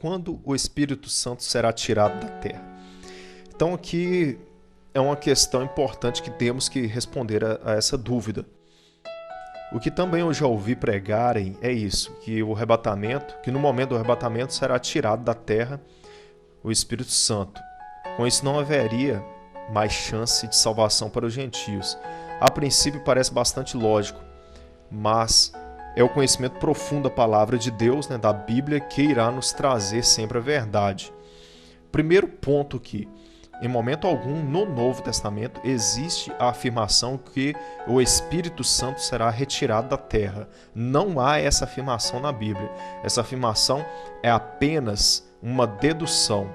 quando o Espírito Santo será tirado da terra? Então aqui é uma questão importante que temos que responder a essa dúvida. O que também eu já ouvi pregarem é isso, que no momento do arrebatamento será tirado da terra o Espírito Santo. Com isso não haveria mais chance de salvação para os gentios. A princípio parece bastante lógico, mas é o conhecimento profundo da palavra de Deus, da Bíblia, que irá nos trazer sempre a verdade. Primeiro ponto aqui, em momento algum no Novo Testamento existe a afirmação que o Espírito Santo será retirado da terra. Não há essa afirmação na Bíblia. Essa afirmação é apenas uma dedução.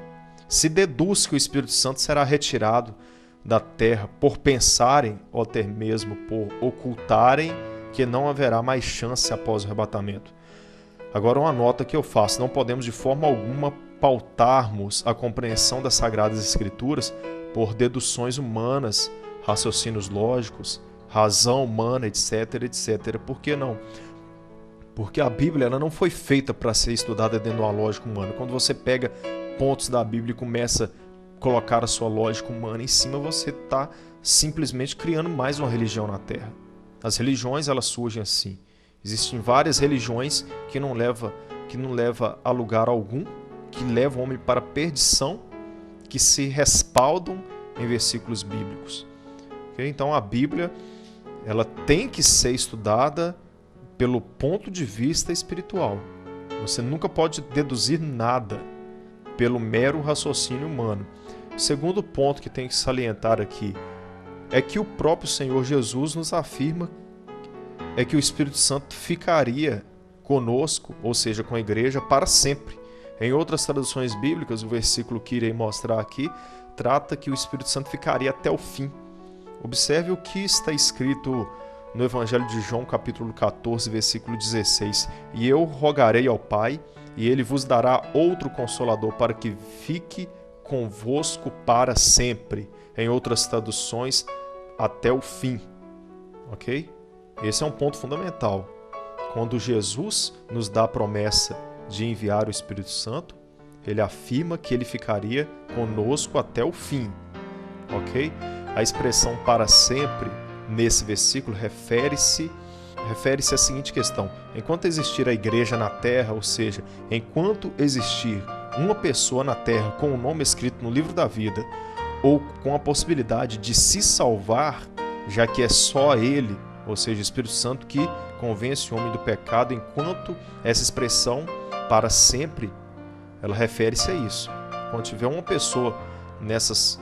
Se deduz que o Espírito Santo será retirado da terra por pensarem, ou até mesmo por ocultarem, que não haverá mais chance após o arrebatamento. Agora uma nota que eu faço, não podemos de forma alguma pautarmos a compreensão das Sagradas Escrituras por deduções humanas, raciocínios lógicos, razão humana, etc, etc. Por que não? Porque a Bíblia ela não foi feita para ser estudada dentro de uma lógica humana. Quando você pega pontos da Bíblia e começa a colocar a sua lógica humana em cima, você está simplesmente criando mais uma religião na Terra. As religiões elas surgem assim. Existem várias religiões que não leva a lugar algum, que levam o homem para a perdição, que se respaldam em versículos bíblicos. Okay? Então a Bíblia ela tem que ser estudada pelo ponto de vista espiritual. Você nunca pode deduzir nada pelo mero raciocínio humano. O segundo ponto que tem que salientar aqui é que o próprio Senhor Jesus nos afirma que o Espírito Santo ficaria conosco, ou seja, com a igreja, para sempre. Em outras traduções bíblicas, o versículo que irei mostrar aqui, trata que o Espírito Santo ficaria até o fim. Observe o que está escrito no Evangelho de João, capítulo 14, versículo 16. E eu rogarei ao Pai, e ele vos dará outro Consolador, para que fique convosco para sempre. Em outras traduções, até o fim. Ok? Esse é um ponto fundamental. Quando Jesus nos dá a promessa de enviar o Espírito Santo, ele afirma que ele ficaria conosco até o fim. Ok? A expressão para sempre, nesse versículo, refere-se à seguinte questão. Enquanto existir a igreja na terra, ou seja, enquanto existir uma pessoa na terra com o nome escrito no livro da vida, ou com a possibilidade de se salvar, já que é só ele, ou seja, o Espírito Santo que convence o homem do pecado, enquanto essa expressão para sempre, ela refere-se a isso. Quando tiver uma pessoa nessas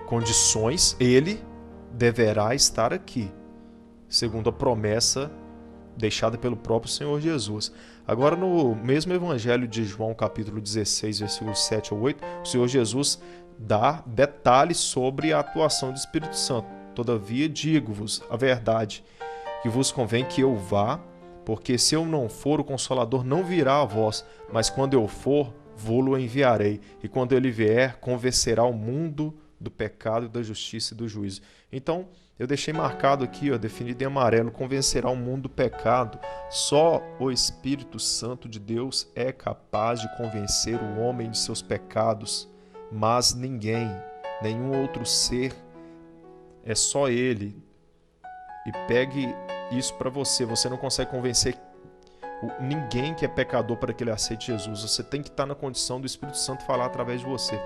condições, ele deverá estar aqui, segundo a promessa deixada pelo próprio Senhor Jesus. Agora, no mesmo Evangelho de João, capítulo 16, versículos 7 ao 8, o Senhor Jesus dá detalhes sobre a atuação do Espírito Santo. Todavia, digo-vos a verdade, que vos convém que eu vá, porque se eu não for, o Consolador não virá a vós, mas quando eu for, vô-lo enviarei. E quando ele vier, convencerá o mundo do pecado, da justiça e do juízo. Então, eu deixei marcado aqui, definido em amarelo, convencerá o mundo do pecado. Só o Espírito Santo de Deus é capaz de convencer o homem de seus pecados, mas ninguém, nenhum outro ser, é só ele. E pegue isso para você. Você não consegue convencer ninguém que é pecador para que ele aceite Jesus. Você tem que estar na condição do Espírito Santo falar através de você.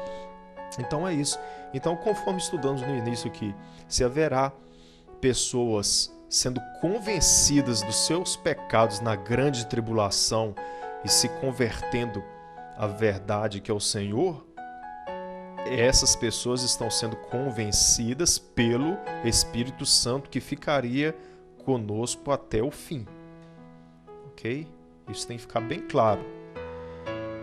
Então é isso. Então, conforme estudamos no início aqui, se haverá pessoas sendo convencidas dos seus pecados na grande tribulação e se convertendo à verdade que é o Senhor, essas pessoas estão sendo convencidas pelo Espírito Santo que ficaria conosco até o fim. Ok? Isso tem que ficar bem claro.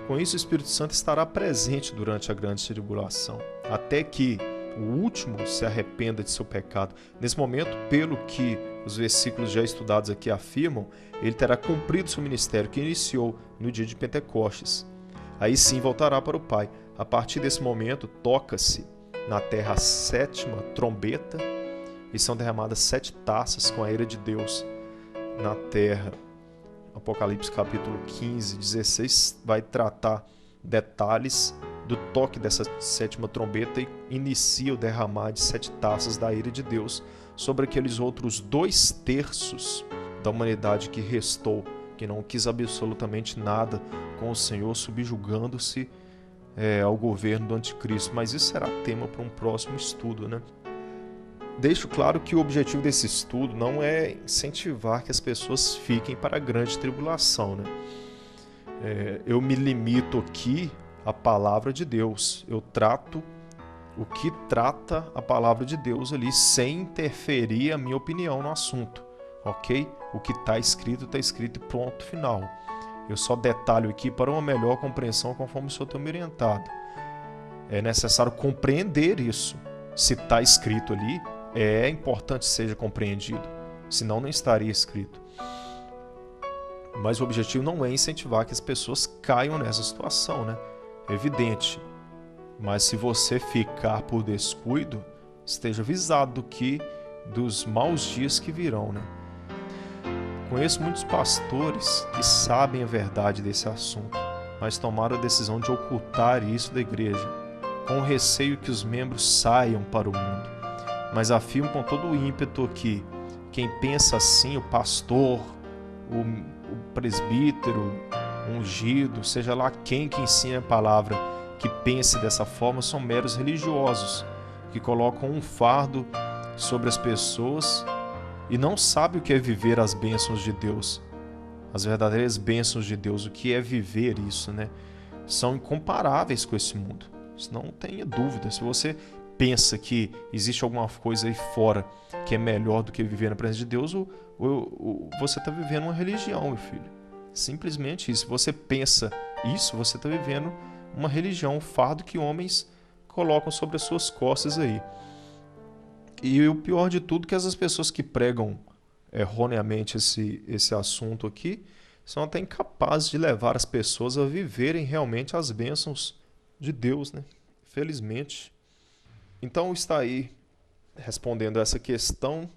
Com isso, o Espírito Santo estará presente durante a grande tribulação, até que o último se arrependa de seu pecado. Nesse momento, pelo que os versículos já estudados aqui afirmam, ele terá cumprido seu ministério que iniciou no dia de Pentecostes. Aí sim voltará para o Pai. A partir desse momento, toca-se na terra a 7ª trombeta e são derramadas 7 taças com a ira de Deus na terra. Apocalipse capítulo 15, 16 vai tratar detalhes do toque dessa sétima trombeta e inicia o derramar de 7 taças da ira de Deus sobre aqueles outros 2/3 da humanidade que restou, que não quis absolutamente nada com o Senhor, subjugando-se ao governo do anticristo. Mas isso será tema para um próximo estudo, né? Deixo claro que o objetivo desse estudo não é incentivar que as pessoas fiquem para a grande tribulação, né? Eu me limito aqui à palavra de Deus. Eu trato o que trata a palavra de Deus ali, sem interferir a minha opinião no assunto, ok? O que está escrito e pronto, final. Eu só detalho aqui para uma melhor compreensão conforme o Senhor tem me orientado. É necessário compreender isso. Se está escrito ali, é importante que seja compreendido, senão não estaria escrito. Mas o objetivo não é incentivar que as pessoas caiam nessa situação, né? É evidente. Mas se você ficar por descuido, esteja avisado dos maus dias que virão, né? Conheço muitos pastores que sabem a verdade desse assunto, mas tomaram a decisão de ocultar isso da igreja, com receio que os membros saiam para o mundo. Mas afirmo com todo o ímpeto que quem pensa assim, o pastor, o presbítero, o ungido, seja lá quem que ensina a palavra, que pense dessa forma, são meros religiosos, que colocam um fardo sobre as pessoas e não sabem o que é viver as bênçãos de Deus. As verdadeiras bênçãos de Deus, o que é viver isso, né? São incomparáveis com esse mundo. Não tenha dúvida. Se você pensa que existe alguma coisa aí fora que é melhor do que viver na presença de Deus, você está vivendo uma religião, meu filho. Simplesmente isso. Se você pensa isso, você está vivendo uma religião, um fardo que homens colocam sobre as suas costas aí. E o pior de tudo é que essas pessoas que pregam erroneamente esse assunto aqui são até incapazes de levar as pessoas a viverem realmente as bênçãos de Deus, né? Felizmente. Então está aí respondendo essa questão.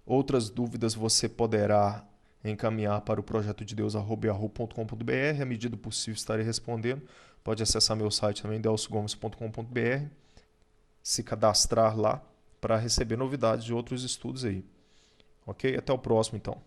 Outras dúvidas você poderá encaminhar para o projetodedeus@yahoo.com.br. À medida do possível estarei respondendo. Pode acessar meu site também, delsogomes.com.br, se cadastrar lá para receber novidades de outros estudos aí. Ok? Até o próximo então.